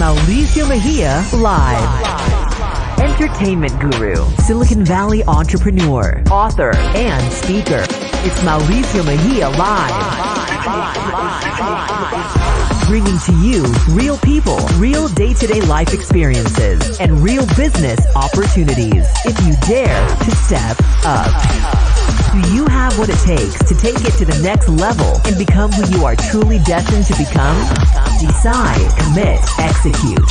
Mauricio Mejia Live. Entertainment guru, Silicon Valley entrepreneur, author, and speaker. It's Mauricio Mejia Live. Bringing to you real people, real day-to-day life experiences, and real business opportunities. If you dare to step up. Do you have what it takes to take it to the next level and become who you are truly destined to become? Decide, commit, execute.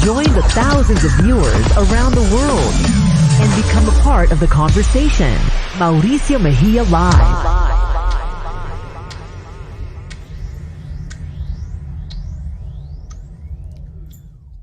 Join the thousands of viewers around the world and become a part of the conversation. Mauricio Mejia Live.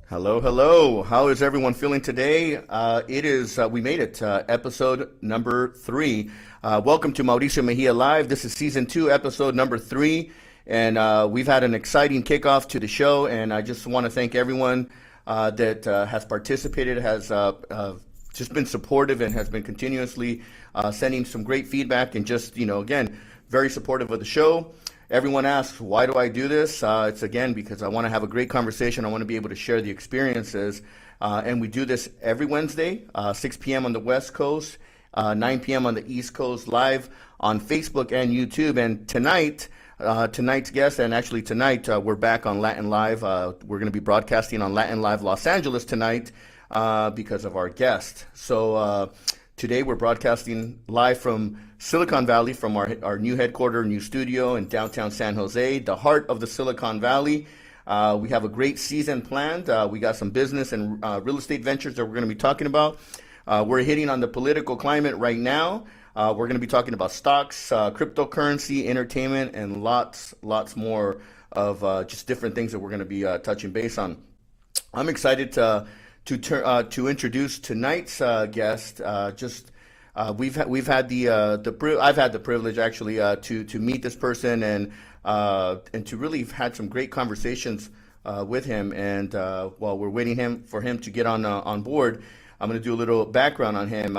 Hello. How is everyone feeling today? We made it, episode number 3. Welcome to Mauricio Mejia Live. This is season 2, episode number 3. And we've had an exciting kickoff to the show. And I just want to thank everyone that has participated, has just been supportive and has been continuously sending some great feedback and just, again, very supportive of the show. Everyone asks, why do I do this? It's again because I want to have a great conversation. I want to be able to share the experiences. And we do this every Wednesday, 6 p.m. on the West Coast, 9 p.m. on the East Coast, live on Facebook and YouTube. And tonight's guest, and actually tonight, we're back on Latin Live. We're going to be broadcasting on Latin Live Los Angeles tonight because of our guest. So today we're broadcasting live from Silicon Valley, from our new headquarters, new studio in downtown San Jose, the heart of the Silicon Valley. We have a great season planned. We got some business and real estate ventures that we're going to be talking about. We're hitting on the political climate right now. We're going to be talking about stocks, cryptocurrency, entertainment, and lots more of just different things that we're going to be touching base on. I'm excited to introduce tonight's guest. I've had the privilege actually to meet this person and to really have had some great conversations with him. And while we're waiting for him to get on board, I'm going to do a little background on him.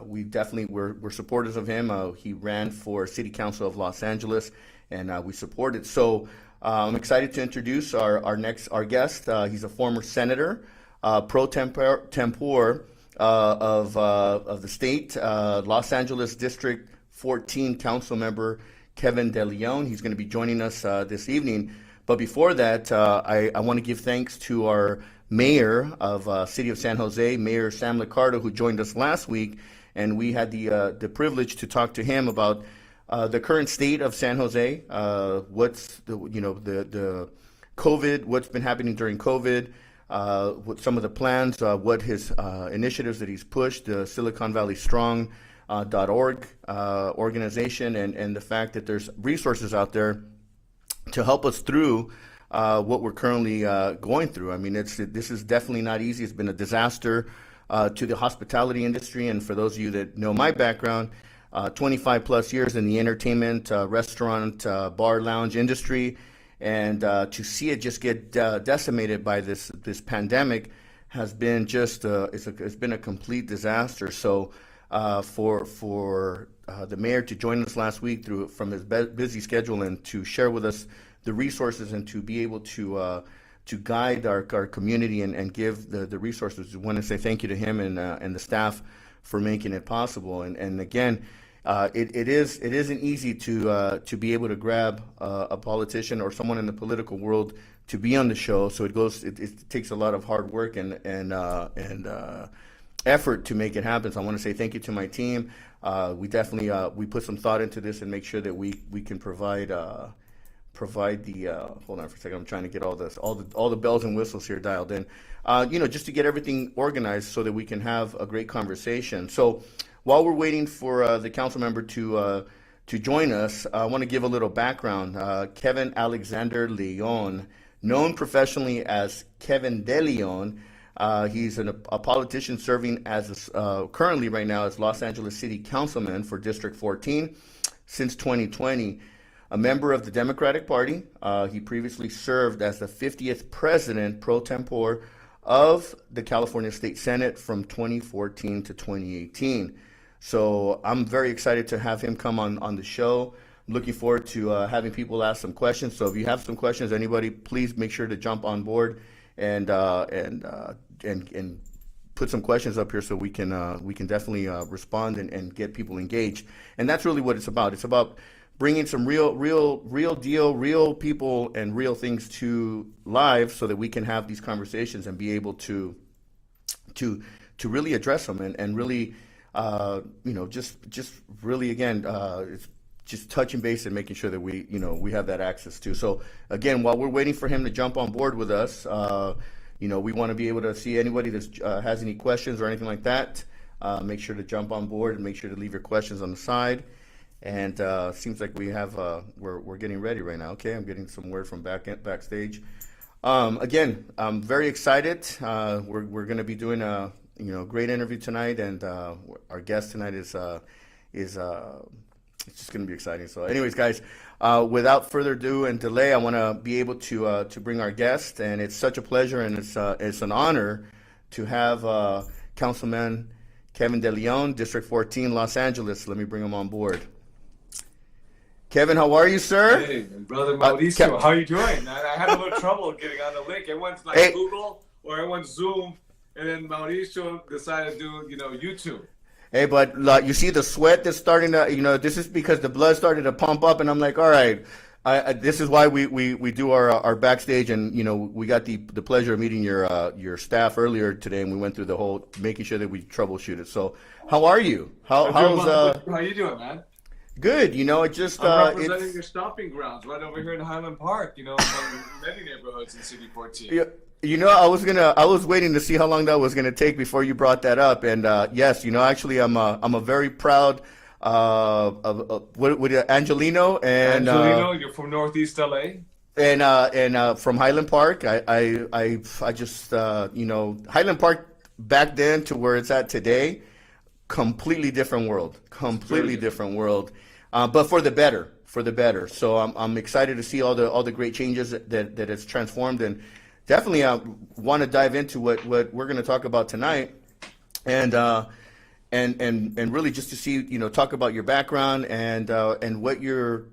We're supporters of him. He ran for City Council of Los Angeles, and we supported. So I'm excited to introduce our guest. He's a former senator, pro tempore of the state, Los Angeles District 14 Council Member Kevin De León. He's going to be joining us this evening. But before that, I want to give thanks to our mayor of City of San Jose, Mayor Sam Liccardo, who joined us last week, and we had the privilege to talk to him about the current state of San Jose, what's the COVID, what's been happening during COVID. What some of the plans, what his initiatives that he's pushed, the Silicon Valley Strong.org organization, and the fact that there's resources out there to help us through what we're currently going through. I mean, this is definitely not easy. It's been a disaster to the hospitality industry. And for those of you that know my background, 25 plus years in the entertainment, restaurant, bar, lounge industry. And to see it just get decimated by this pandemic has been it's been a complete disaster. So for the mayor to join us last week from his busy schedule and to share with us the resources and to be able to guide our community and give the resources, we want to say thank you to him and the staff for making it possible. And again, it isn't easy to be able to grab a politician or someone in the political world to be on the show. So it takes a lot of hard work and effort to make it happen. So I want to say thank you to my team. We definitely we put some thought into this and make sure that we can provide the hold on for a second. I'm trying to get all the bells and whistles here dialed in. Just to get everything organized so that we can have a great conversation. So while we're waiting for the council member to join us, I want to give a little background. Kevin Alexander León, known professionally as Kevin De León, he's a politician serving as currently right now as Los Angeles City Councilman for District 14 since 2020. A member of the Democratic Party, he previously served as the 50th president pro tempore of the California State Senate from 2014 to 2018. So I'm very excited to have him come on the show. I'm looking forward to having people ask some questions. So if you have some questions, anybody, please make sure to jump on board and put some questions up here so we can definitely respond and get people engaged. And that's really what it's about. It's about bringing some real deal, real people and real things to live so that we can have these conversations and be able to really address them and really, just really, again, it's just touching base and making sure that we have that access to. So again, while we're waiting for him to jump on board with us, we want to be able to see anybody that has any questions or anything like that. Make sure to jump on board and make sure to leave your questions on the side. And seems like we have we're getting ready right now. Okay, I'm getting some word from backstage. Again, I'm very excited. We're going to be doing a great interview tonight, and our guest tonight is it's just going to be exciting. So, anyways, guys, without further ado and delay, I want to be able to bring our guest, and it's such a pleasure and it's an honor to have Councilman Kevin De León, District 14, Los Angeles. Let me bring him on board. Kevin, how are you, sir? Hey, brother Mauricio, how are you doing? I had a little trouble getting on the link. Everyone's like Google or everyone's Zoom, and then Mauricio decided to do, YouTube. Hey, but you see the sweat that's starting to, this is because the blood started to pump up, and I'm like, all right, this is why we do our backstage, and we got the pleasure of meeting your staff earlier today, and we went through the whole making sure that we troubleshoot it. So, how are you? How you doing, man? Good. It just I'm representing your stomping grounds right over here in Highland Park. Among many neighborhoods in City 14. Yeah. I was waiting to see how long that was gonna take before you brought that up, and yes, actually, I'm a very proud Angelino, and you're from Northeast LA, and from Highland Park. I just Highland Park back then to where it's at today, completely different world, different world, but for the better. So I'm excited to see all the great changes that it's transformed, and definitely want to dive into what we're going to talk about tonight, and really just to see, talk about your background and what your,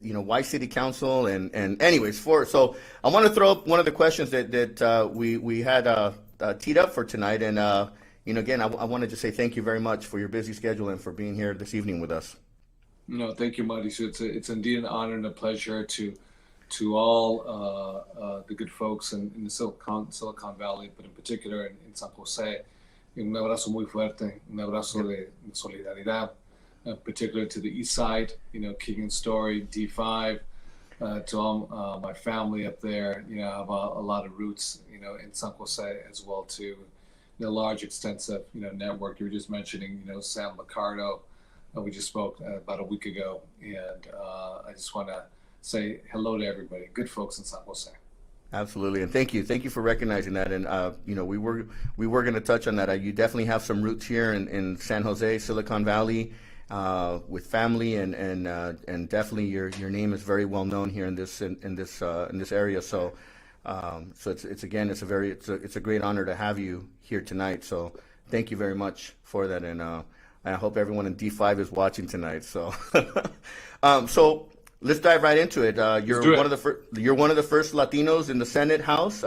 why city council and anyways so I want to throw up one of the questions that we had teed up for tonight, and again, I wanted to say thank you very much for your busy schedule and for being here this evening with us. Thank you, Mauricio. It's indeed an honor and a pleasure to all the good folks in the Silicon Valley, but in particular in San Jose. Un abrazo muy fuerte, un abrazo de solidaridad, particularly to the east side, Keegan Story, D5, to all my family up there. I have a lot of roots, in San Jose as well too. Large, extensive, network. You were just mentioning, Sam Licardo. We just spoke about a week ago, and I just want to say hello to everybody. Good folks in San Jose. Absolutely, and thank you for recognizing that. And we were going to touch on that. You definitely have some roots here in San Jose, Silicon Valley, with family, and definitely your name is very well known here in this area. So it's a great honor to have you here tonight. So thank you very much for that, and I hope everyone in D5 is watching tonight. So so let's dive right into it. You're one of the first Latinos in the Senate House.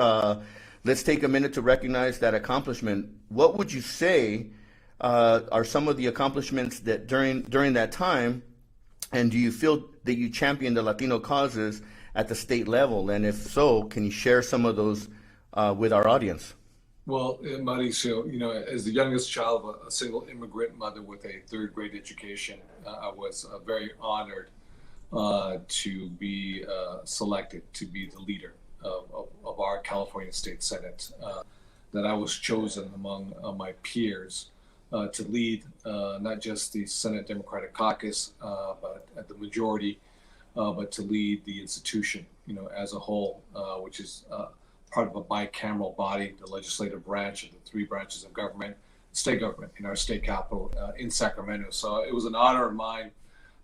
Let's take a minute to recognize that accomplishment. What would you say are some of the accomplishments that during that time, and do you feel that you championed the Latino causes at the state level? And if so, can you share some of those with our audience? Well, Mauricio, as the youngest child of a single immigrant mother with a third grade education, I was very honored to be selected to be the leader of our California State Senate, that I was chosen among my peers to lead not just the Senate Democratic Caucus, but at the majority, but to lead the institution, as a whole, which is part of a bicameral body, the legislative branch of the three branches of government, state government in our state capital in Sacramento. So it was an honor of mine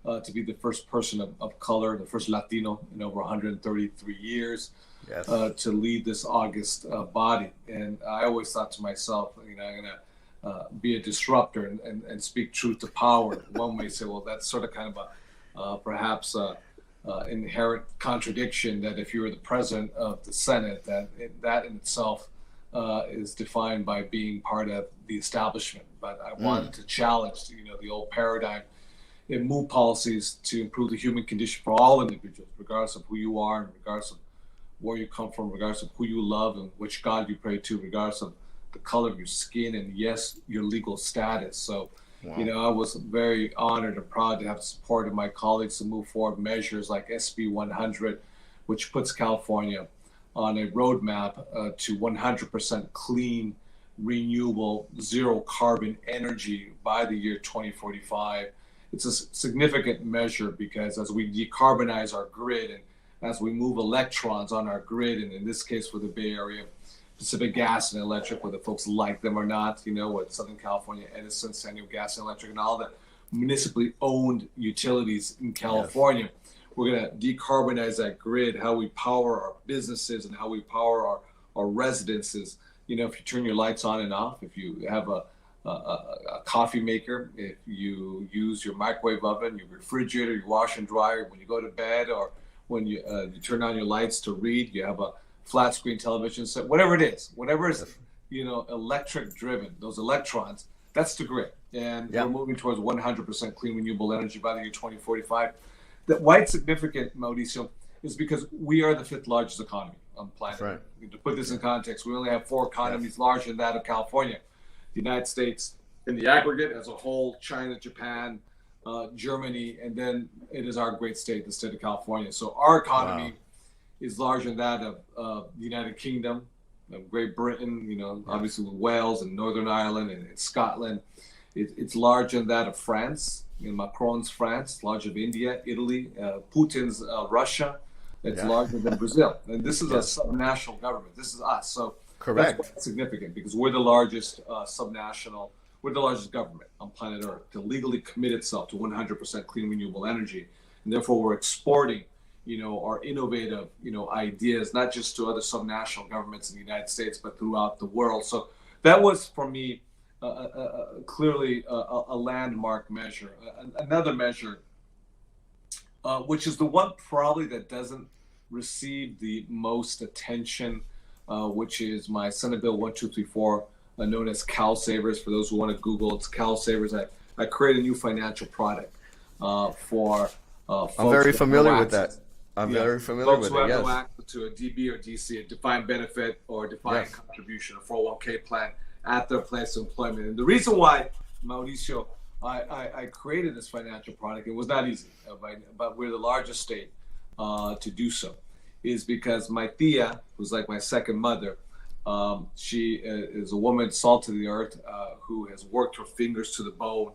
to be the first person of color, the first Latino in over 133 years, yes, to lead this august body. And I always thought to myself, I'm going to be a disruptor and speak truth to power. One may say, well, that's sort of kind of a perhaps inherent contradiction that if you were the president of the Senate, that in itself is defined by being part of the establishment. But I wanted to challenge, the old paradigm and move policies to improve the human condition for all individuals, regardless of who you are, and regardless of where you come from, regardless of who you love and which God you pray to, regardless of the color of your skin, and yes, your legal status. So, I was very honored and proud to have the support of my colleagues to move forward measures like SB 100, which puts California on a roadmap to 100% clean, renewable, zero carbon energy by the year 2045. It's a significant measure because as we decarbonize our grid and as we move electrons on our grid, and in this case for the Bay Area, Pacific Gas and Electric, whether folks like them or not, with Southern California, Edison, San Diego Gas and Electric, and all the municipally owned utilities in California, we're going to decarbonize that grid, how we power our businesses and how we power our residences. If you turn your lights on and off, if you have a coffee maker, if you use your microwave oven, your refrigerator, your washer and dryer, when you go to bed, or when you turn on your lights to read, you have a flat screen television set, whatever it is, electric driven, those electrons, that's the grid. And we're moving towards 100% clean renewable energy by the year 2045. Why it's significant, Mauricio, is because we are the 5th largest economy on the planet. Right. To put this in context, we only have 4 economies larger than that of California. The United States in the aggregate as a whole, China, Japan, Germany, and then it is our great state, the state of California. So our economy is larger than that of the United Kingdom, of Great Britain, obviously with Wales and Northern Ireland and Scotland. It's larger than that of France, Macron's France, larger than India, Italy, Putin's Russia. It's larger than Brazil. And this is a subnational government. This is us. So correct. That's significant because we're the largest subnational, we're the largest government on planet Earth to legally commit itself to 100% clean renewable energy. And therefore we're exporting, our innovative, ideas, not just to other subnational governments in the United States, but throughout the world. So that was for me clearly a landmark measure. Another measure, which is the one probably that doesn't receive the most attention, which is my Senate Bill 1234, known as Cal Savers. For those who want to Google, it's Cal Savers. I create a new financial product for folks. I'm very familiar with that. I'm very familiar with it, Folks who have no access to a DB or DC, a defined benefit or defined contribution, a 401k plan at their place of employment. And the reason why, Mauricio, I created this financial product, it was not easy, but we're the largest state to do so, is because my tia, who's like my second mother, she is a woman, salt of the earth, who has worked her fingers to the bone,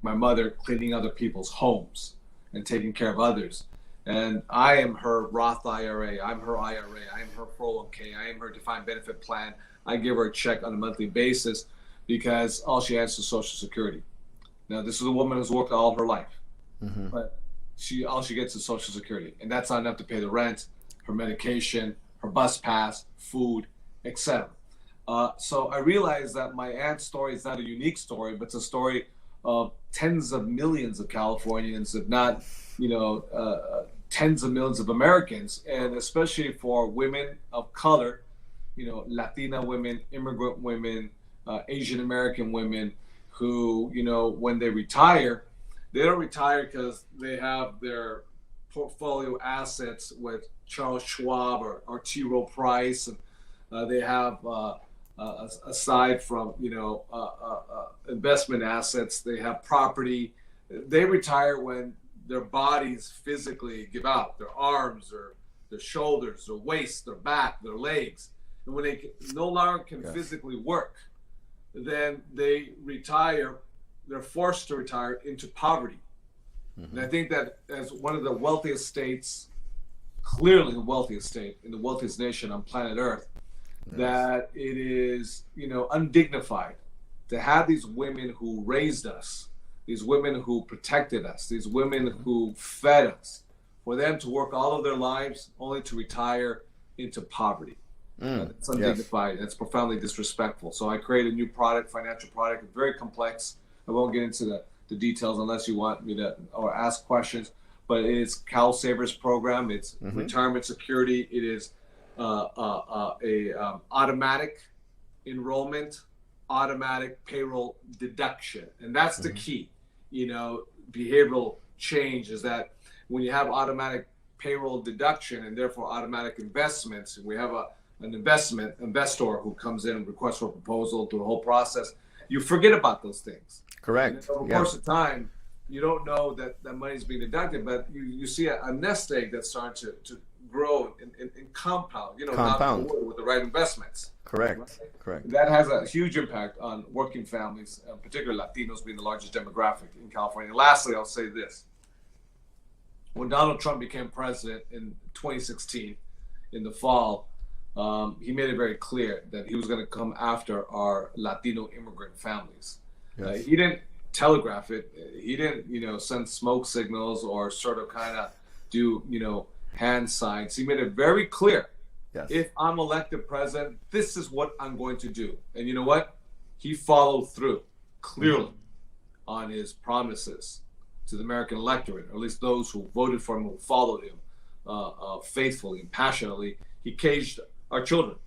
my mother, cleaning other people's homes and taking care of others. And I am her Roth IRA, I'm her IRA, I'm her 401k, I am her defined benefit plan. I give her a check on a monthly basis because all she has is Social Security. Now, this is a woman who's worked all her life, but all she gets is Social Security, and that's not enough to pay the rent, her medication, her bus pass, food, etc. So I realized that my aunt's story is not a unique story, but it's a story of tens of millions of Californians, if not, tens of millions of Americans, and especially for women of color, Latina women, immigrant women, Asian American women who, when they retire, they don't retire because they have their portfolio assets with Charles Schwab or T. Rowe Price, and they have, aside from, investment assets, they have property. They retire when their bodies physically give out, their arms or their shoulders, their waist, their back, their legs. And when they no longer can physically work, then they retire, they're forced to retire into poverty. And I think that as one of the wealthiest states, clearly the wealthiest state in the wealthiest nation on planet Earth, that it is, undignified to have these women who raised us, these women who protected us, these women who fed us, for them to work all of their lives only to retire into poverty. It's undignified. It's profoundly disrespectful. So I created a new product, financial product. It's very complex. I won't get into the details unless you want me to or ask questions. but it's Cal Savers program. It's retirement security. It is automatic enrollment, automatic payroll deduction, and that's the key. Behavioral change is that when you have automatic payroll deduction and therefore automatic investments, and we have an investor who comes in and requests for a proposal through the whole process, you forget about those things. Correct. Over the course of time, you don't know that money is being deducted, but you see a nest egg that's starting to grow and compound, Compound. With the right investments. Correct. Right? Correct. That has a huge impact on working families, particularly Latinos being the largest demographic in California. And lastly, I'll say this. When Donald Trump became president in 2016, in the fall, he made it very clear that he was going to come after our Latino immigrant families. Yes. He didn't telegraph it. He didn't, send smoke signals or sort of kind of do, hand signs. He made it very clear. Yes. If I'm elected president, this is what I'm going to do. And you know what? He followed through clearly on his promises to the American electorate, or at least those who voted for him, who followed him faithfully and passionately. He caged our children.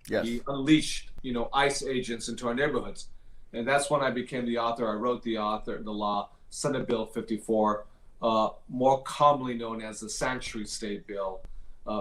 Yes. He unleashed, ICE agents into our neighborhoods. And that's when I became the author. I wrote the law, Senate Bill 54, more commonly known as the Sanctuary State Bill,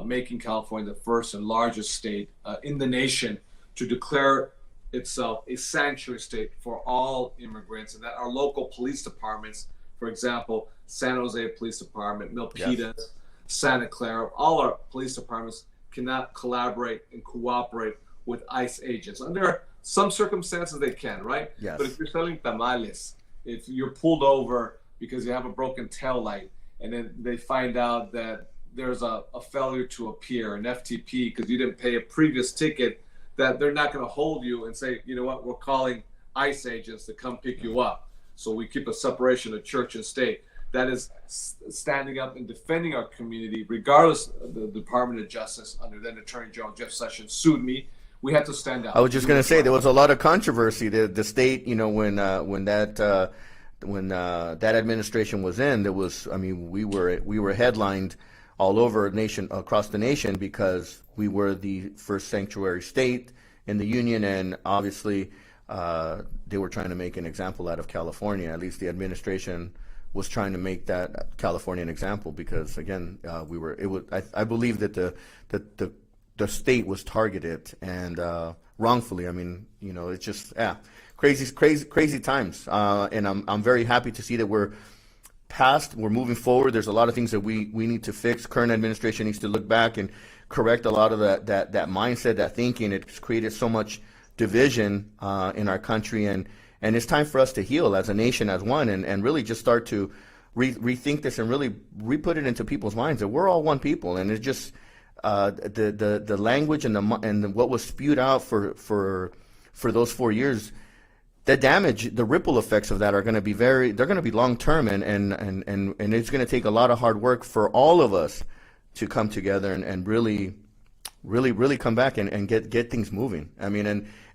making California the first and largest state in the nation to declare itself a sanctuary state for all immigrants, and that our local police departments, for example, San Jose Police Department, Milpitas, Santa Clara, all our police departments cannot collaborate and cooperate with ICE agents. Under some circumstances they can, right? Yes. But if you're selling tamales, if you're pulled over because you have a broken tail light, and then they find out that there's a failure to appear, an FTP, because you didn't pay a previous ticket, that they're not going to hold you and say, you know what, we're calling ICE agents to come pick you up. So we keep a separation of church and state. That is standing up and defending our community, regardless of the Department of Justice under then Attorney General Jeff Sessions sued me. We had to stand up. I was just going to say there was a lot of controversy. The state, when that administration was in, there was, we were headlined all over across the nation, because we were the first sanctuary state in the union, and obviously they were trying to make an example out of California. At least the administration was trying to make that California an example, because again, I believe that the state was targeted, and wrongfully. It's just crazy times, and I'm very happy to see that we're moving forward. There's a lot of things that we need to fix. Current administration needs to look back and correct a lot of that mindset, that thinking. It's created so much division in our country, and it's time for us to heal as a nation, as one, and really just start to rethink this and really re-put it into people's minds that we're all one people. And it's just the language and what was spewed out for those 4 years. The damage, the ripple effects of that are going to be they're going to be long term, and it's going to take a lot of hard work for all of us to come together and really come back and get things moving.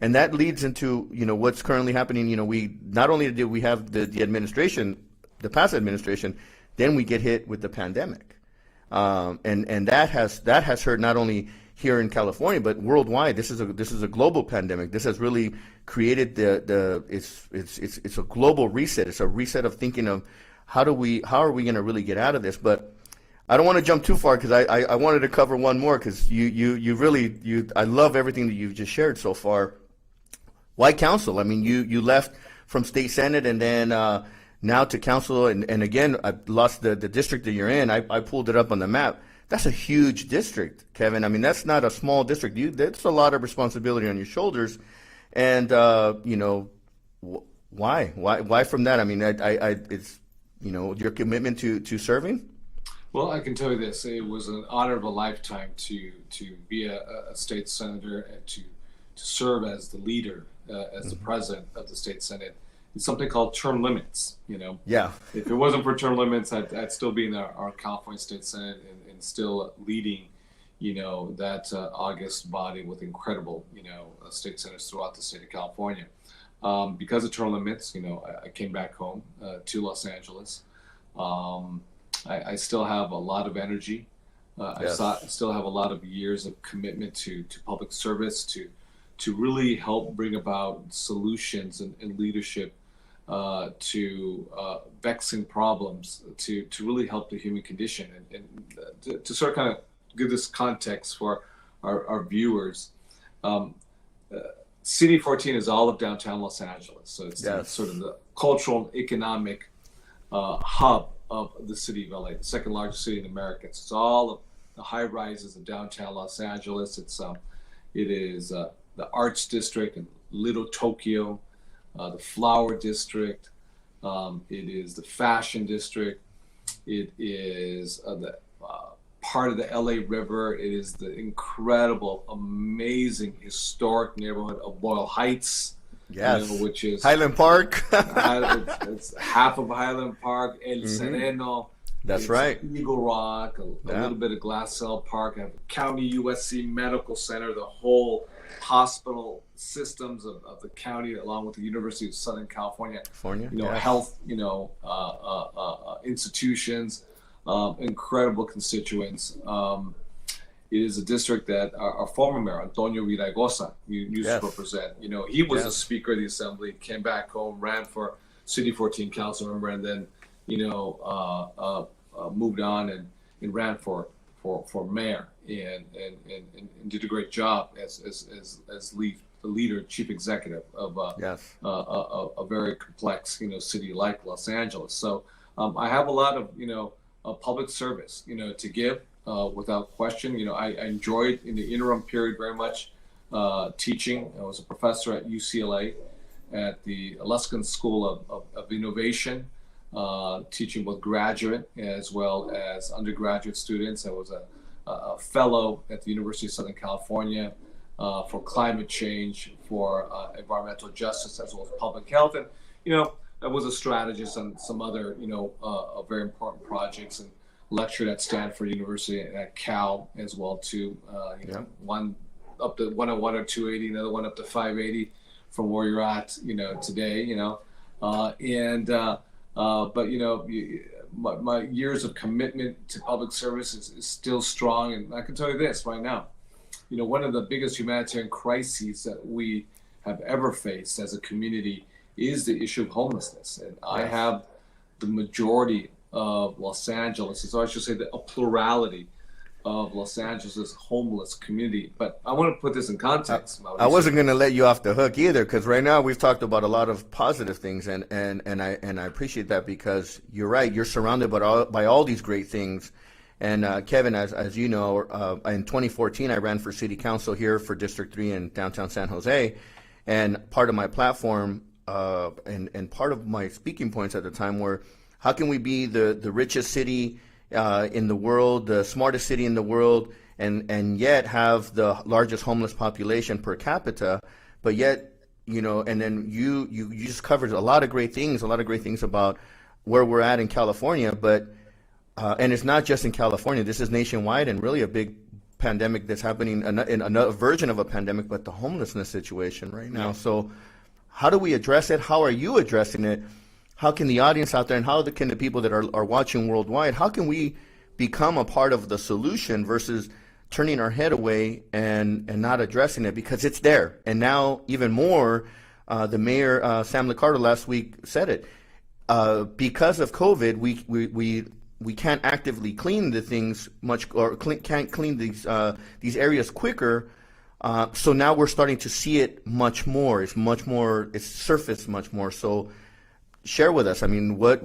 And that leads into, what's currently happening. We not only did we have the administration, the past administration, then we get hit with the pandemic. And that has hurt not only here in California, but worldwide. This is a global pandemic. This has really created it's a global reset. It's a reset of thinking of how are we going to really get out of this. But I don't want to jump too far, because I wanted to cover one more, because I love everything that you've just shared so far. Why council? You left from state senate, and then now to council, and again, I lost the district that you're in. I pulled it up on the map. That's a huge district, Kevin. That's not a small district. That's a lot of responsibility on your shoulders. And why from that? It's your commitment to serving. Well, I can tell you this: it was an honor of a lifetime to be a state senator and to serve as the leader, as the president of the state senate. It's something called term limits. Yeah. If it wasn't for term limits, I'd still be in our California State Senate and still leading, that august body with incredible, state senators throughout the state of California. Because of term limits, I came back home to Los Angeles. I still have a lot of energy. Yes. I still have a lot of years of commitment to public service, to really help bring about solutions and leadership to vexing problems, to really help the human condition. And to sort of kind of give this context for our viewers, City 14 is all of downtown Los Angeles. So it's Yes. sort of the cultural and economic hub of the city of LA, the second largest city in America. It's all of the high rises of downtown Los Angeles. It is the Arts District and Little Tokyo, the Flower District. It is the Fashion District. It is the part of the LA River. It is the incredible, amazing, historic neighborhood of Boyle Heights. Yes. Which is Highland Park. it's half of Highland Park, El Sereno. That's It's right. Eagle Rock, a little bit of Glassell Park, I have County USC Medical Center, the whole hospital systems of the county, along with the University of Southern California. Yes. Health, institutions, incredible constituents. It is a district that our former mayor, Antonio Viragosa, used to represent. He was a Speaker of the Assembly, came back home, ran for City 14 council member, and then, moved on and ran for mayor and did a great job as the leader, chief executive of a very complex, city like Los Angeles. So I have a lot of public service, to give. Without question, I enjoyed in the interim period very much teaching. I was a professor at UCLA at the Luskin School of Innovation, teaching both graduate as well as undergraduate students. I was a fellow at the University of Southern California for climate change, for environmental justice, as well as public health. And, I was a strategist on some other, very important projects, and lectured at Stanford University and at Cal as well too. One up to 101 or 280, another one up to 580 from where you're at, today. But my years of commitment to public service is still strong, and I can tell you this right now. One of the biggest humanitarian crises that we have ever faced as a community is the issue of homelessness, and I have the majority of Los Angeles, so I should say a plurality of Los Angeles' homeless community. But I want to put this in context. I wasn't going to let you off the hook either, because right now we've talked about a lot of positive things, and I appreciate that, because you're right. You're surrounded by all these great things. And Kevin, as you know, in 2014 I ran for city council here for District 3 in downtown San Jose, and part of my platform and part of my speaking points at the time were, how can we be the richest city in the world, the smartest city in the world, and yet have the largest homeless population per capita, but yet, and then you just covered a lot of great things about where we're at in California, but and it's not just in California, this is nationwide, and really a big pandemic that's happening, in another version of a pandemic, but the homelessness situation right now. So how do we address it? How are you addressing it? How can the audience out there, and how can the people that are watching worldwide, how can we become a part of the solution versus turning our head away and not addressing it, because it's there. And now even more, the mayor, Sam Liccardo, last week said it. Because of COVID, we can't actively clean the things much, or can't clean these areas quicker. So now we're starting to see it much more. It's surfaced much more. So share with us. I mean, what's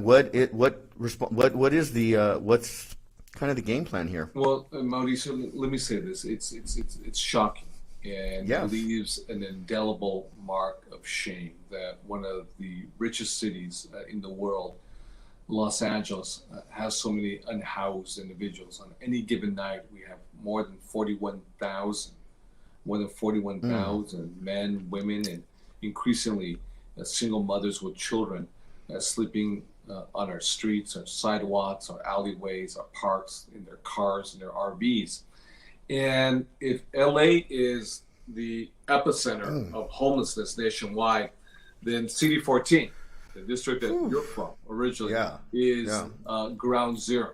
kind of the game plan here? Well, Mauricio, let me say this: it's shocking, and leaves an indelible mark of shame that one of the richest cities in the world, Los Angeles, has so many unhoused individuals. On any given night, we have more than 41,000 men, women, and increasingly single mothers with children sleeping on our streets, our sidewalks, our alleyways, our parks, in their cars, in their RVs. And if LA is the epicenter of homelessness nationwide, then CD14, the district that you're from originally, is ground zero.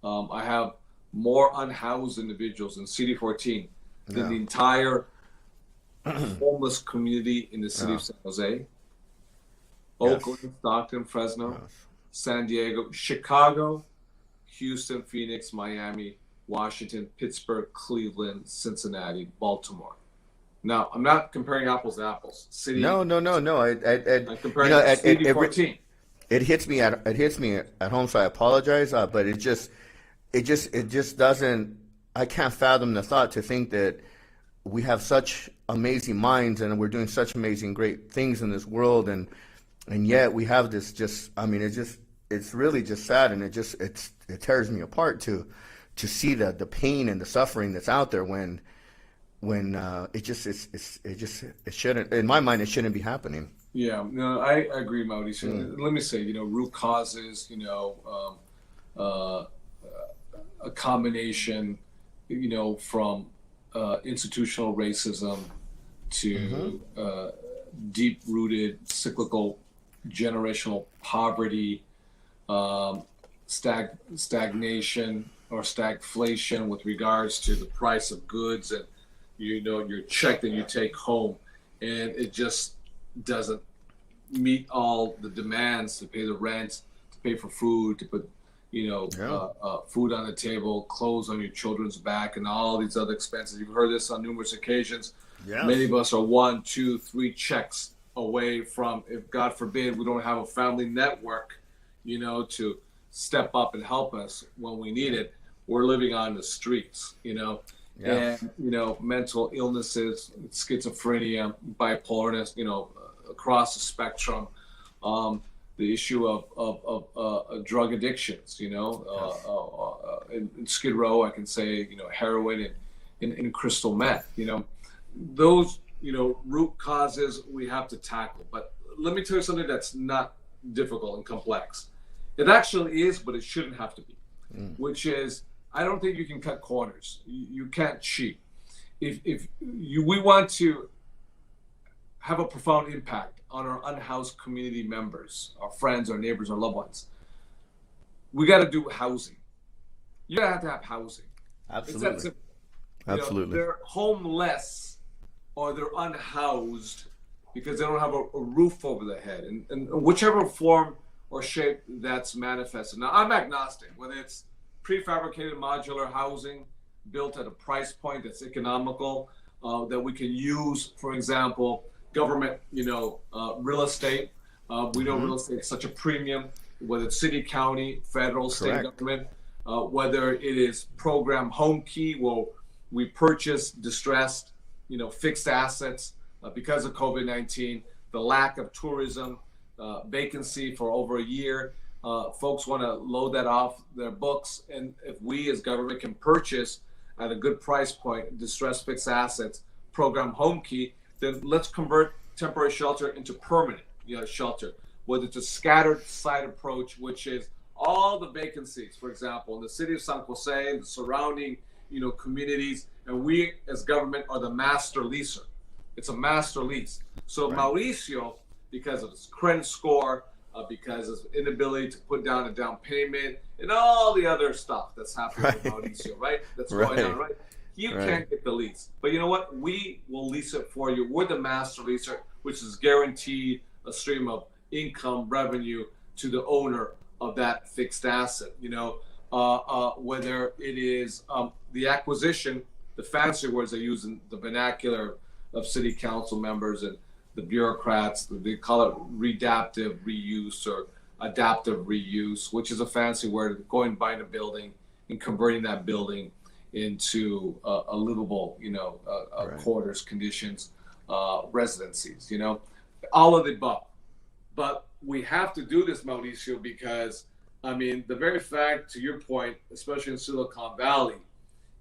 I have more unhoused individuals in CD14 than the entire homeless community in the city of San Jose, Oakland, Stockton, Fresno, San Diego, Chicago, Houston, Phoenix, Miami, Washington, Pittsburgh, Cleveland, Cincinnati, Baltimore. Now, I'm not comparing apples to apples. City. No. I'm comparing CD14. It hits me at home, so I apologize. But it just doesn't. I can't fathom the thought to think that we have such amazing minds and we're doing such amazing, great things in this world, and yet we have this. It's really just sad, and it tears me apart to see the pain and the suffering that's out there when it shouldn't, in my mind, it shouldn't be happening. Yeah, no, I agree, Mauricio. Let me say, root causes, a combination, from institutional racism to deep-rooted cyclical generational poverty, stagnation or stagflation with regards to the price of goods and your check that you take home, and it just doesn't meet all the demands to pay the rent, to pay for food, to put food on the table, clothes on your children's back, and all these other expenses. You've heard this on numerous occasions. Yes. Many of us are 1, 2, 3 checks away from, if God forbid we don't have a family network, to step up and help us when we need it. We're living on the streets, and mental illnesses, schizophrenia, bipolarness, across the spectrum. The issue of drug addictions, in Skid Row, I can say, heroin and crystal meth, those, root causes we have to tackle. But let me tell you something that's not difficult and complex. It actually is, but it shouldn't have to be, which is, I don't think you can cut corners. You can't cheat. If we want to have a profound impact on our unhoused community members, our friends, our neighbors, our loved ones, we got to do housing. You have to have housing. Absolutely. Absolutely. They're homeless or they're unhoused because they don't have a roof over their head, and whichever form or shape that's manifested. Now, I'm agnostic, whether it's prefabricated modular housing built at a price point that's economical, that we can use, for example, government, real estate. We know real estate is such a premium, whether it's city, county, federal, state government, whether it is program home key, where we purchase distressed, fixed assets because of COVID-19, the lack of tourism, vacancy for over a year. Folks want to load that off their books, and if we as government can purchase at a good price point distressed fixed assets, program home key, then let's convert temporary shelter into permanent shelter, whether it's a scattered site approach, which is all the vacancies, for example, in the city of San Jose and the surrounding communities, and we as government are the master leaser. It's a master lease. So Mauricio, because of his credit score, because of his inability to put down a down payment, and all the other stuff that's happening with Mauricio, right? That's going on, right? You can't get the lease. But you know what? We will lease it for you. We're the master leaser, which is guaranteed a stream of income, revenue to the owner of that fixed asset. Whether it is the acquisition, the fancy words they use in the vernacular of city council members and the bureaucrats, they call it redaptive reuse or adaptive reuse, which is a fancy word, going and buying a building and converting that building into a livable, quarters, conditions, residencies, all of the above. But we have to do this, Mauricio, because, the very fact, to your point, especially in Silicon Valley,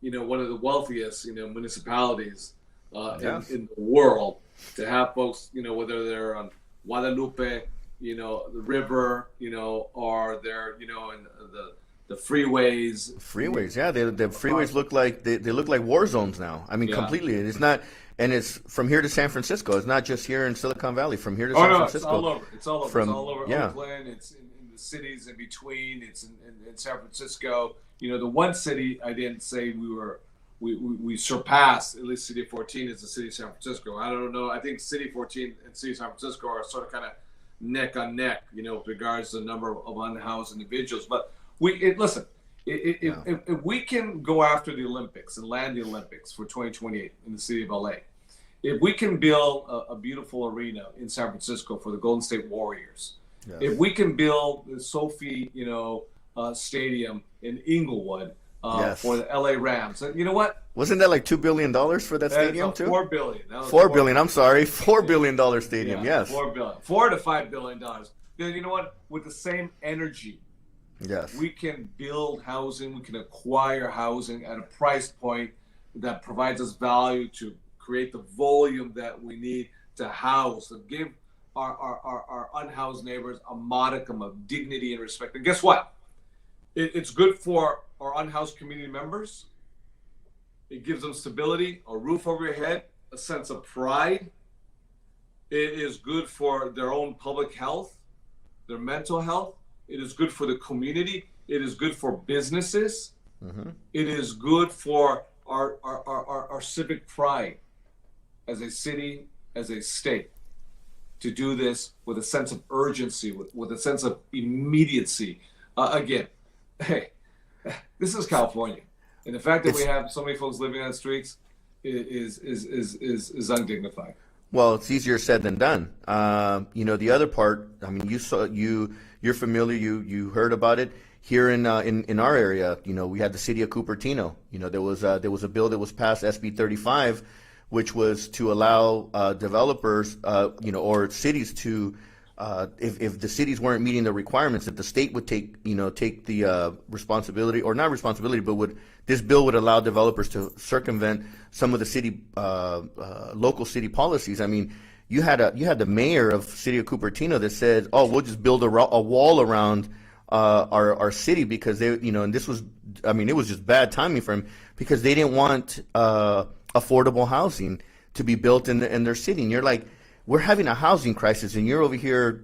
one of the wealthiest, municipalities in the world, to have folks, whether they're on Guadalupe, the river, or they're, in the freeways. Freeways, yeah. The freeways look like they look like war zones now. Completely. It's not, and it's from here to San Francisco. It's not just here in Silicon Valley. From here to San Francisco. It's all over. It's all over. It's all over Oakland. It's in the cities in between. It's in San Francisco. The one city I didn't say we surpassed, at least City of 14 is the city of San Francisco. I don't know. I think City 14 and City of San Francisco are sort of kind of neck on neck, with regards to the number of unhoused individuals. But listen, if we can go after the Olympics and land the Olympics for 2028 in the city of LA, if we can build a beautiful arena in San Francisco for the Golden State Warriors, if we can build the Sophie, stadium in Inglewood for the LA Rams, you know what? Wasn't that like $2 billion for that stadium too? $4 billion. $4 billion. I'm sorry, $4 billion stadium. Yes. $4 billion. $4 to $5 billion. Then you know what? With the same energy, yes, we can build housing. We can acquire housing at a price point that provides us value to create the volume that we need to house, to give our unhoused neighbors a modicum of dignity and respect. And guess what? It's good for our unhoused community members. It gives them stability, a roof over your head, a sense of pride. It is good for their own public health, their mental health. It is good for the community. It is good for businesses. Mm-hmm. It is good for our civic pride as a city, as a state, to do this with a sense of urgency, with a sense of immediacy. Again, hey, this is California. And the fact that we have so many folks living on the streets is undignified. Well, it's easier said than done. The other part, I mean, you're familiar, you heard about it here in our area. We had the city of Cupertino. There was a bill that was passed, SB 35, which was to allow developers, or cities to, if the cities weren't meeting the requirements, that the state would take the responsibility, or not responsibility, but this bill would allow developers to circumvent some of the city, local city policies. I mean, you had the mayor of city of Cupertino that said, "Oh, we'll just build a wall around our city," because they, and this was, I mean, it was just bad timing for him, because they didn't want affordable housing to be built in their city. And you're like, we're having a housing crisis, and you're over here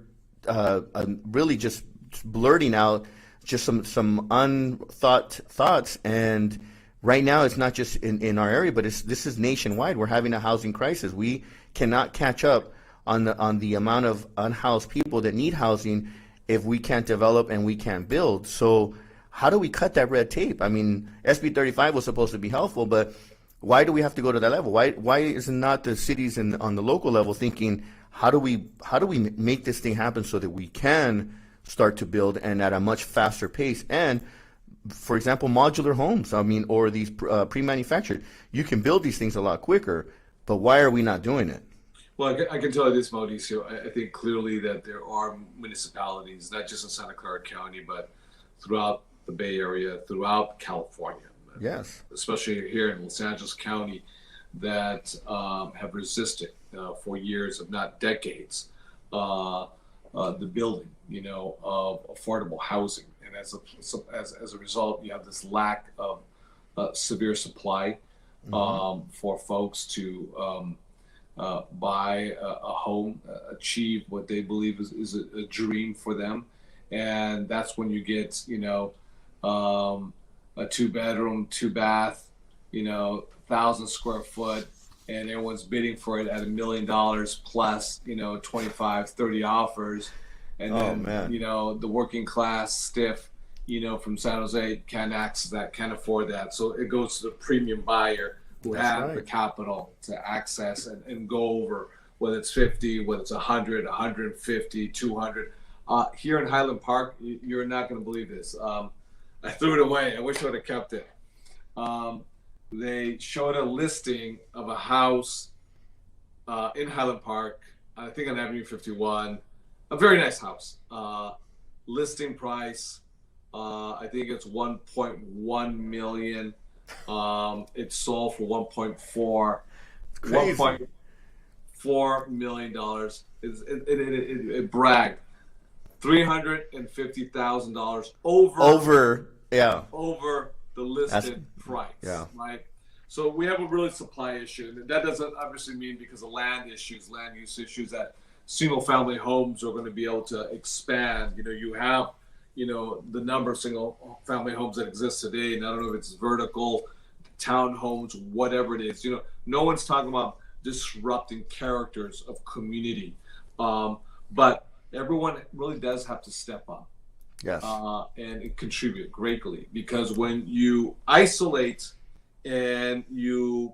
really just blurting out just some unthought thoughts. And right now, it's not just in our area, but this is nationwide. We're having a housing crisis. We cannot catch up on the amount of unhoused people that need housing if we can't develop and we can't build. So how do we cut that red tape? I mean, SB 35 was supposed to be helpful, but why do we have to go to that level? Why is it not the cities on the local level thinking, how do we make this thing happen so that we can start to build, and at a much faster pace? And for example, modular homes, I mean, or these pre-manufactured, you can build these things a lot quicker, but why are we not doing it? Well, I can tell you this, Mauricio. I think clearly that there are municipalities, not just in Santa Clara County, but throughout the Bay Area, throughout California, yes, especially here in Los Angeles County, that have resisted for years, if not decades, the building, of affordable housing. And as a result, you have this lack of severe supply for folks to buy a home, achieve what they believe is a dream for them. And that's when you get, a 2-bedroom, 2-bath, 1,000 square foot, and everyone's bidding for it at $1 million plus, 25, 30 offers. And then, the working class stiff, from San Jose can't access that, can't afford that. So it goes to the premium buyer who have the capital to access and go over, whether it's 50, whether it's 100, 150, 200. Here in Highland Park, you're not going to believe this. I threw it away. I wish I would have kept it. They showed a listing of a house in Highland Park, I think on Avenue 51, a very nice house. Listing price, I think it's 1.1 million. It sold for 1.4. $1.4 million. It bragged. $350,000 over the listed price. Yeah. Right. So we have a really supply issue. And that doesn't obviously mean because of land use issues, that single family homes are going to be able to expand. You have the number of single family homes that exist today. And I don't know if it's vertical, townhomes, whatever it is. No one's talking about disrupting characters of community. But everyone really does have to step up. Yes. And contribute greatly, because when you isolate and you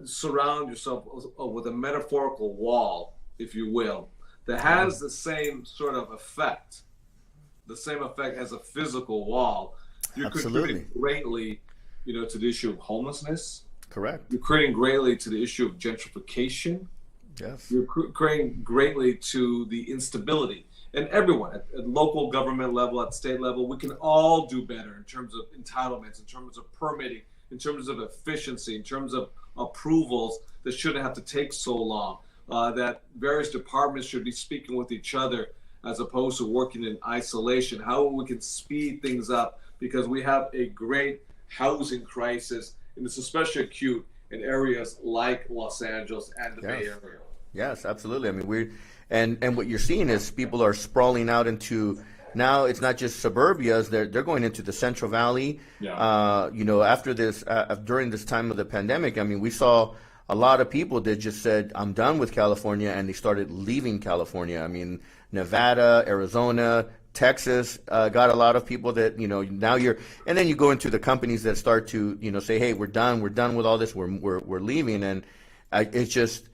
surround yourself with a metaphorical wall, if you will, that has the same sort of effect, the same effect as a physical wall, you're contributing greatly, to the issue of homelessness. Correct. You're creating greatly to the issue of gentrification. Yes. You're creating greatly to the instability. And everyone at local government level, at state level, we can all do better in terms of entitlements, in terms of permitting, in terms of efficiency, in terms of approvals that shouldn't have to take so long, that various departments should be speaking with each other as opposed to working in isolation. How we can speed things up, because we have a great housing crisis, and it's especially acute in areas like Los Angeles and the Bay Area. Yes, absolutely. I mean, and what you're seeing is people are sprawling out into, now it's not just suburbias, they're going into the Central Valley. Yeah. After this, during this time of the pandemic, I mean, we saw a lot of people that just said, I'm done with California, and they started leaving California. I mean, Nevada, Arizona, Texas got a lot of people that, now and then you go into the companies that start to, say, hey, we're done with all this, we're leaving. And it's just,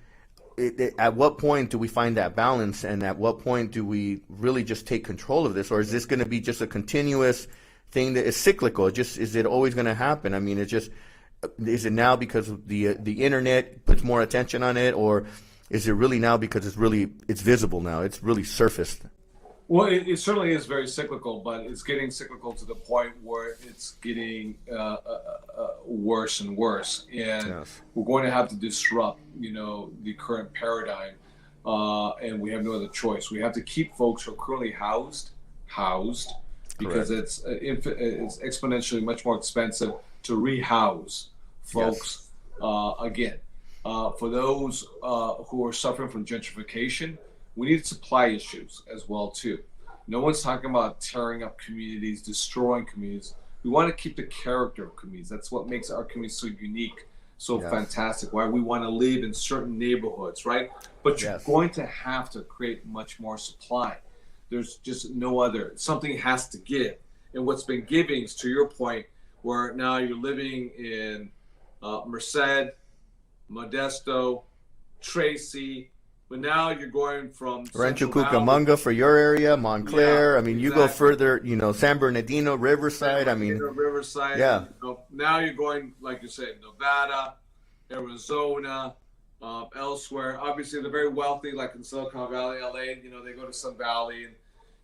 at what point do we find that balance, and at what point do we really just take control of this, or is this going to be just a continuous thing that is cyclical? Is it always going to happen? I mean, is it now because the internet puts more attention on it, or is it really now because it's visible now, it's really surfaced? Well, it certainly is very cyclical, but it's getting cyclical to the point where it's getting worse and worse. And we're going to have to disrupt, the current paradigm, and we have no other choice. We have to keep folks who are currently housed, because it's exponentially much more expensive to rehouse folks. Again, for those who are suffering from gentrification, we need supply issues as well too. No one's talking about tearing up communities, destroying communities. We want to keep the character of communities. That's what makes our community so unique, so fantastic. Why we want to live in certain neighborhoods, right? But you're going to have to create much more supply. There's just no other. Something has to give. And what's been giving is, to your point, where now you're living in Merced, Modesto, Tracy, but now you're going from Rancho Cucamonga for your area, Montclair. I mean, you go further, San Bernardino, Riverside. Riverside. Yeah. Now you're going, like you said, Nevada, Arizona, elsewhere. Obviously, they're very wealthy, like in Silicon Valley, LA. They go to Sun Valley, and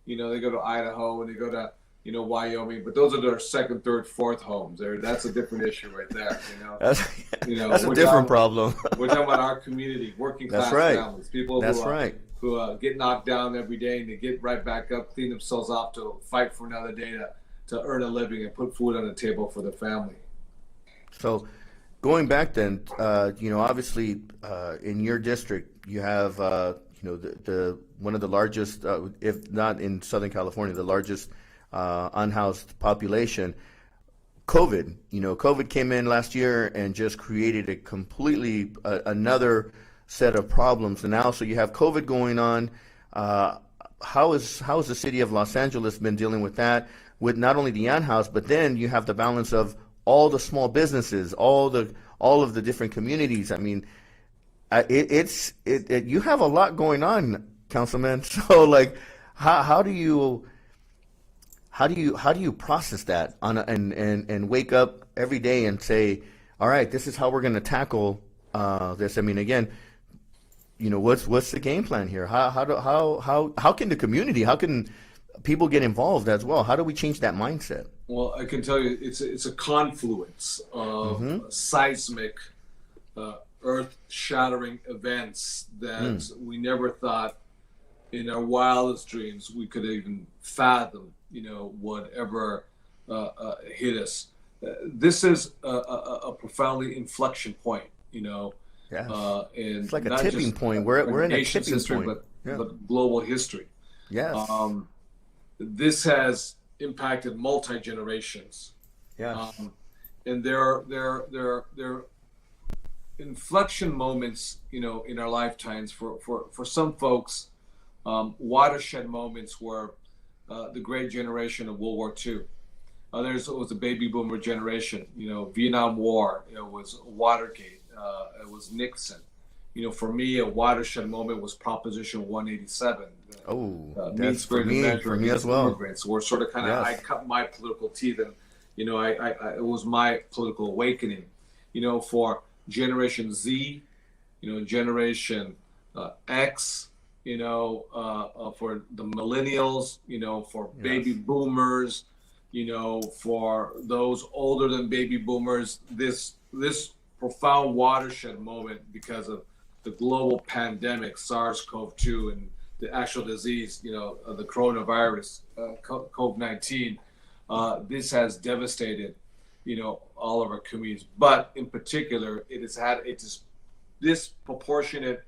they go to Idaho, and they go to Wyoming, but those are their second, third, fourth homes. That's a different issue right there. That's a different problem. We're talking about our community, working class families, people who get knocked down every day, and they get right back up, clean themselves off to fight for another day to earn a living and put food on the table for their family. So, going back then, obviously, in your district, you have the one of the largest, if not in Southern California, the largest unhoused population. COVID came in last year and just created a completely another set of problems. And now, so you have COVID going on. How is the city of Los Angeles been dealing with that? With not only the unhoused, but then you have the balance of all the small businesses, all of the different communities. I mean, you have a lot going on, Councilman. So, like, how do you process that and wake up every day and say, all right, this is how we're going to tackle this? I mean, again, what's the game plan here? How can the community, how can people get involved as well? How do we change that mindset? Well, I can tell you, it's a confluence of seismic, earth-shattering events that we never thought in our wildest dreams we could even fathom. Whatever hit us. This is a profoundly inflection point, and it's like a tipping point. We're in a tipping point. But global history. Yes. this has impacted multi-generations. Yes. And there are inflection moments, in our lifetimes. For some folks, watershed moments were the great generation of World War II. Others, it was the baby boomer generation. Vietnam War. It was Watergate. It was Nixon. For me, a watershed moment was Proposition 187. That's for me as well. Immigrants, where sort of I cut my political teeth, and it was my political awakening. For Generation Z, Generation X, for the millennials, for baby boomers, for those older than baby boomers, this profound watershed moment because of the global pandemic, SARS-CoV-2, and the actual disease, of the coronavirus, COVID-19. This has devastated, all of our communities. But in particular, it has had a disproportionate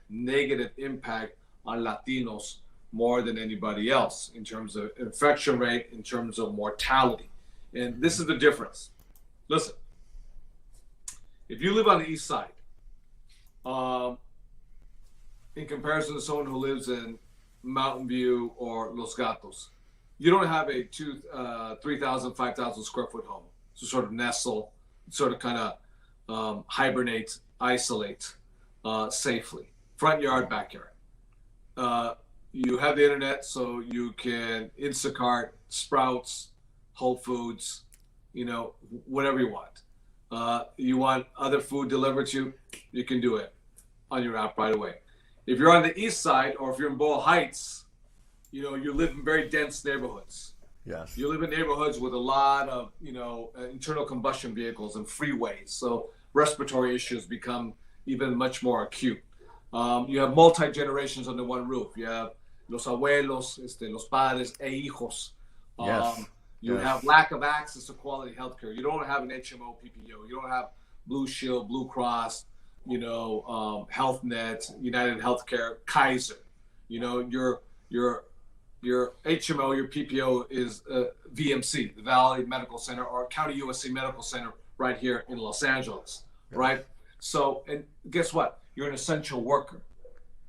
negative impact on Latinos more than anybody else in terms of infection rate, in terms of mortality. And this is the difference. Listen, if you live on the east side, in comparison to someone who lives in Mountain View or Los Gatos, you don't have a 3,000, 5,000 square foot home to sort of nestle, sort of hibernate, isolate safely. Front yard, backyard. You have the internet, so you can Instacart, Sprouts, Whole Foods, whatever you want. You want other food delivered to you, you can do it on your app right away. If you're on the east side, or if you're in Boyle Heights, you live in very dense neighborhoods. Yes. You live in neighborhoods with a lot of, internal combustion vehicles and freeways. So respiratory issues become even much more acute. You have multi-generations under one roof. You have los abuelos, los padres e hijos. You have lack of access to quality healthcare. You don't have an HMO, PPO. You don't have Blue Shield, Blue Cross, Health Net, United Healthcare, Kaiser. Your HMO, your PPO is VMC, the Valley Medical Center, or County USC Medical Center right here in Los Angeles, right? So, and guess what? You're an essential worker.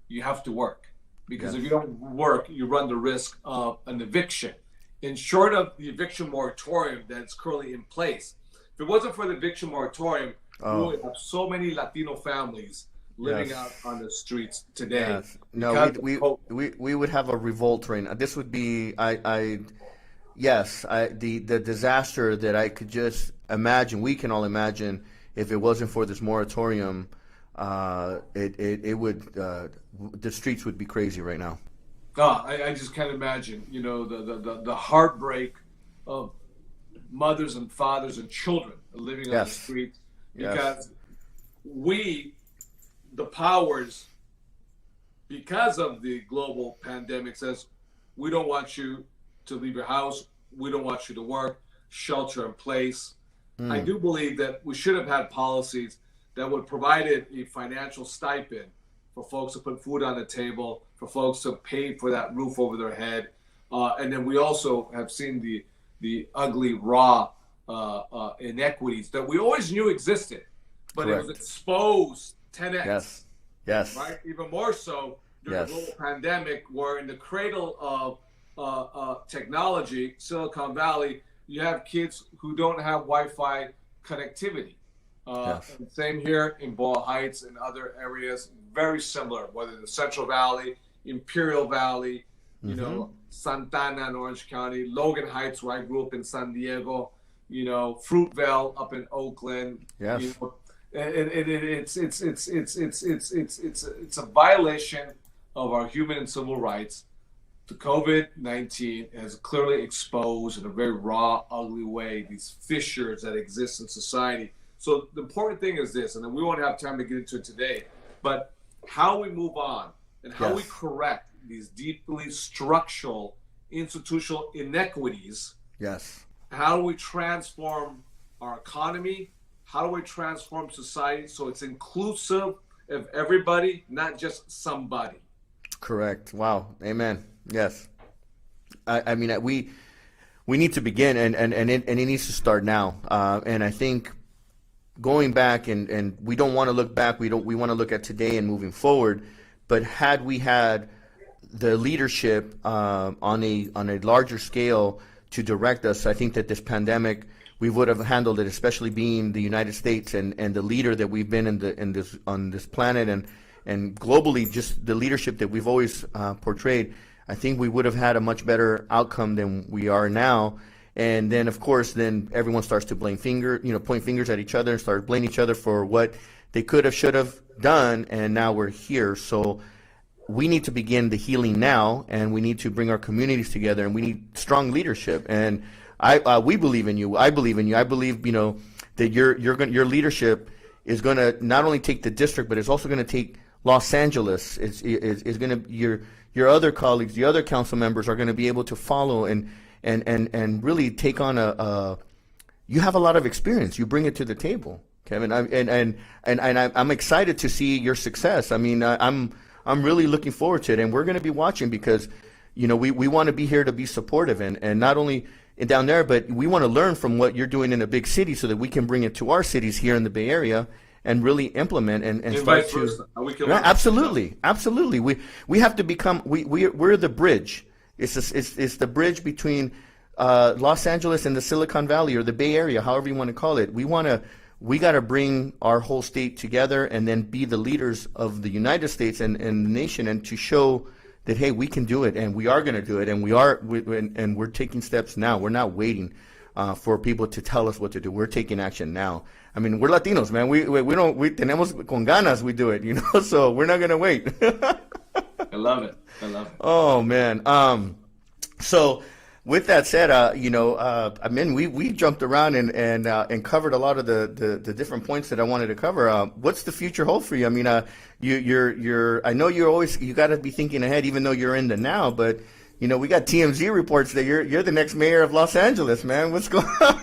You have to work, because if you don't work, you run the risk of an eviction. In short of the eviction moratorium that's currently in place, if it wasn't for the eviction moratorium, we would have so many Latino families living out on the streets today. Yes. No, we would have a revolt right now. This would be the disaster that I could just imagine. We can all imagine if it wasn't for this moratorium. It would the streets would be crazy right now. I just can't imagine. The heartbreak of mothers and fathers and children living on the streets, because the powers, because of the global pandemic, says we don't want you to leave your house, we don't want you to work, shelter in place. I do believe that we should have had policies that would provide a financial stipend for folks to put food on the table, for folks to pay for that roof over their head. And then we also have seen the ugly, raw inequities that we always knew existed, but Correct. It was exposed 10x. Yes. Right? Even more so during the global pandemic, where in the cradle of technology, Silicon Valley, you have kids who don't have Wi-Fi connectivity. And same here in Boyle Heights and other areas, very similar, whether in the Central Valley, Imperial Valley, Santana in Orange County, Logan Heights, where I grew up in San Diego, Fruitvale up in Oakland. Yes. It's a violation of our human and civil rights. The COVID-19 has clearly exposed in a very raw, ugly way these fissures that exist in society. So the important thing is this, and then we won't have time to get into it today, but how we move on and how we correct these deeply structural, institutional inequities. Yes. How do we transform our economy? How do we transform society so it's inclusive of everybody, not just somebody? Correct. Wow. Amen. Yes. I mean, we need to begin, and it needs to start now. And I think going back, and we don't want to look back. We want to look at today and moving forward. But had we had the leadership on a larger scale to direct us, I think that this pandemic, we would have handled it, especially being the United States and the leader that we've been on this planet, and globally, just the leadership that we've always portrayed. I think we would have had a much better outcome than we are now. And then, of course, then everyone starts to point fingers at each other and start blaming each other for what they could have, should have done, and now we're here. So we need to begin the healing now, and we need to bring our communities together, and we need strong leadership. And we believe in you. I believe in you. I believe, that your leadership is going to not only take the district, but it's also going to take Los Angeles. Is going to your other colleagues, the other council members are going to be able to follow and really take on you have a lot of experience. You bring it to the table, Kevin. I'm excited to see your success. I mean, I'm really looking forward to it, and we're going to be watching because, we want to be here to be supportive and not only down there, but we want to learn from what you're doing in a big city so that we can bring it to our cities here in the Bay Area and really implement and start to. Yeah, absolutely. We have to become we're the bridge. It's the bridge between Los Angeles and the Silicon Valley or the Bay Area, however you want to call it. We got to bring our whole state together and then be the leaders of the United States and the nation, and to show that, hey, we can do it, and we are going to do it, and we're taking steps now. We're not waiting for people to tell us what to do. We're taking action now. I mean, we're Latinos, man. We tenemos con ganas, we do it, so we're not going to wait. I love it. Oh, man. So with that said, I mean, we jumped around and covered a lot of the different points that I wanted to cover. What's the future hold for you? I mean, I know you got to be thinking ahead, even though you're in the now, but we got TMZ reports that you're the next mayor of Los Angeles, man. What's going on?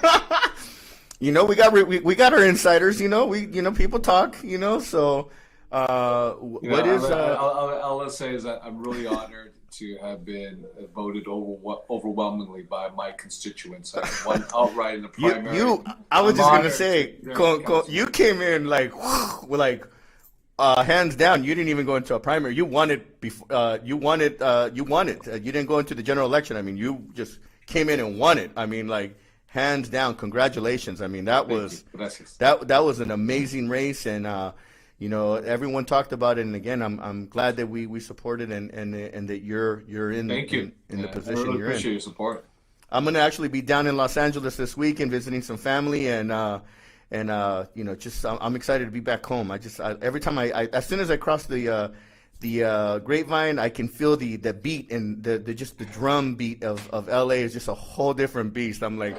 We got our insiders, people talk, so what is all I'll say is that I'm really honored to have been voted overwhelmingly by my constituents. I won outright in the primary. I was just gonna say, you came in like hands down. You didn't even go into a primary. You won it before. You won it. You didn't go into the general election. I mean, you just came in and won it. I mean, like hands down. Congratulations. I mean, that was an amazing race, and everyone talked about it. And again, I'm glad that we supported and that you're in the position you're in. Appreciate your support. I'm gonna actually be down in Los Angeles this week and visiting some family, and just I'm excited to be back home. Every time as soon as I cross the Grapevine, I can feel the beat and the drum beat of LA is just a whole different beast. I'm like,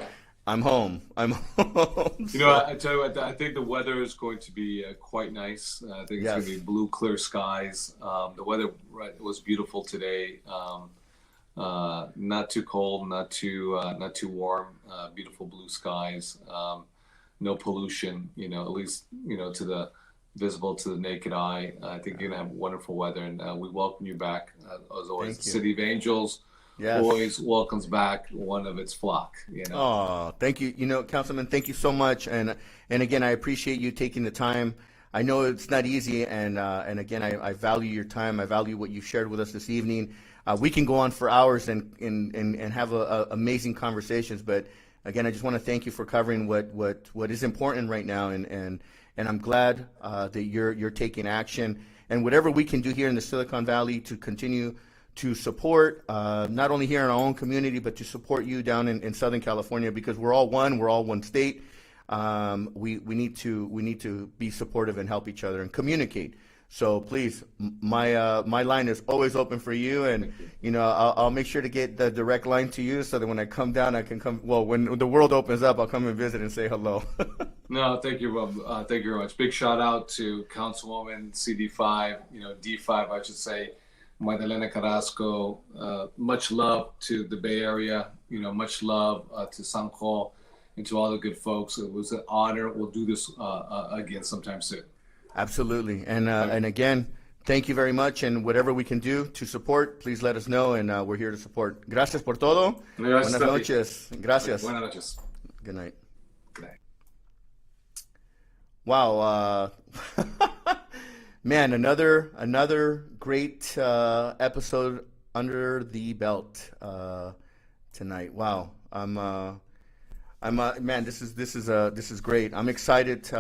I'm home. I'm home. I tell you what, I think the weather is going to be quite nice. I think it's going to be blue, clear skies. The weather was beautiful today. Not too cold, not too warm. Beautiful blue skies. No pollution. At least to the visible to the naked eye. I think you're gonna have wonderful weather, and we welcome you back. As always, the City of Angels. Yes. Always welcomes back one of its flock. Oh, thank you. Councilman, thank you so much. And again, I appreciate you taking the time. I know it's not easy, and again, I value your time. I value what you shared with us this evening. We can go on for hours and have amazing conversations, but again, I just want to thank you for covering what is important right now, and I'm glad that you're taking action, and whatever we can do here in the Silicon Valley to continue to support, not only here in our own community, but to support you down in Southern California, because we're all one state. We need to be supportive and help each other and communicate. So please, my line is always open for you, and I'll make sure to get the direct line to you so that when I come down, I can come. Well, when the world opens up, I'll come and visit and say hello. No, thank you, Rob. Thank you very much. Big shout out to Councilwoman CD5, D5, I should say, Magdalena Carrasco. Much love to the Bay Area. Much love to Sanjo and to all the good folks. It was an honor. We'll do this again sometime soon. Absolutely, and again, Thank you very much, and whatever we can do to support, please let us know, and we're here to support. Gracias por todo. Gracias Buenas noches. Gracias. Buenas noches. Good night. Good night. Wow, man, another great episode under the belt tonight. Wow, man, this is great. I'm excited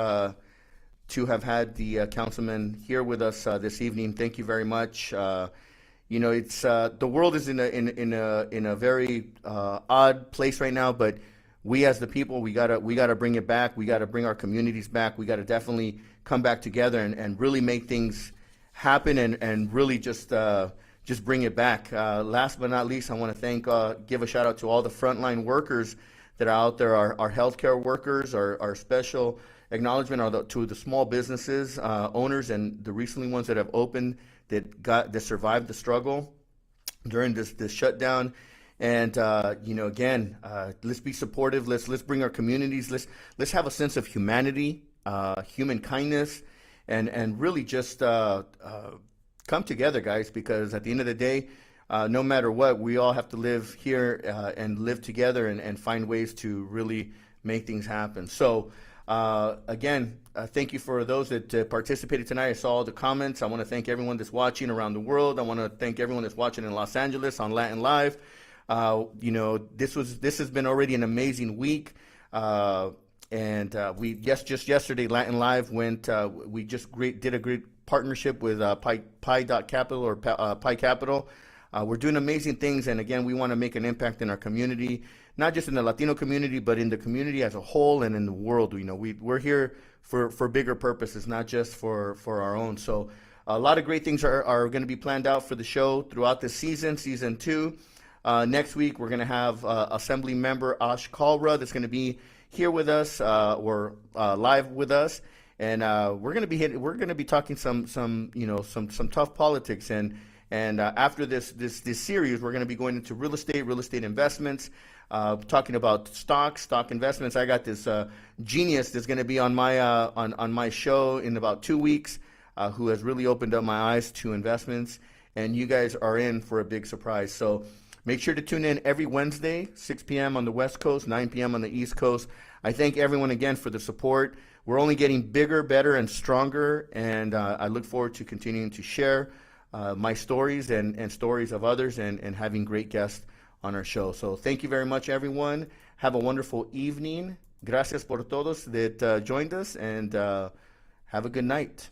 to have had the councilman here with us this evening. Thank you very much. It's the world is in a very odd place right now, but we as the people, we gotta bring it back. We gotta bring our communities back. We gotta definitely come back together and really make things happen and really just bring it back. Last but not least, I want to give a shout out to all the frontline workers that are out there, our healthcare workers, our special acknowledgement to the small businesses owners and the recently ones that have opened that survived the struggle during this shutdown. And again, let's be supportive. Let's bring our communities. Let's have a sense of humanity, human kindness, and really just come together, guys. Because at the end of the day, no matter what, we all have to live here and live together and find ways to really make things happen. So. Again, thank you for those that participated tonight. I saw all the comments. I want to thank everyone that's watching around the world. I want to thank everyone that's watching in Los Angeles on Latin Live. This has been already an amazing week. Just yesterday, Latin Live went. We just did a great partnership with Pi.Capital or Pi Capital. We're doing amazing things, and again, we want to make an impact in our community. Not just in the Latino community, but in the community as a whole and in the world. We're here for bigger purposes, not just for our own. So a lot of great things are going to be planned out for the show throughout this season 2. Next week, we're going to have Assembly Member Ash Kalra that's going to be here with us or live with us. And we're going to be talking some tough politics. And after this series, we're going to be going into real estate investments. Talking about stock investments. I got this genius that's going to be on my show in about 2 weeks, who has really opened up my eyes to investments, and you guys are in for a big surprise. So make sure to tune in every Wednesday, 6 p.m. on the West Coast, 9 p.m. on the East Coast. I thank everyone again for the support. We're only getting bigger, better, and stronger, and I look forward to continuing to share my stories and stories of others and having great guests on our show. So thank you very much, everyone. Have a wonderful evening. Gracias por todos that joined us, and have a good night.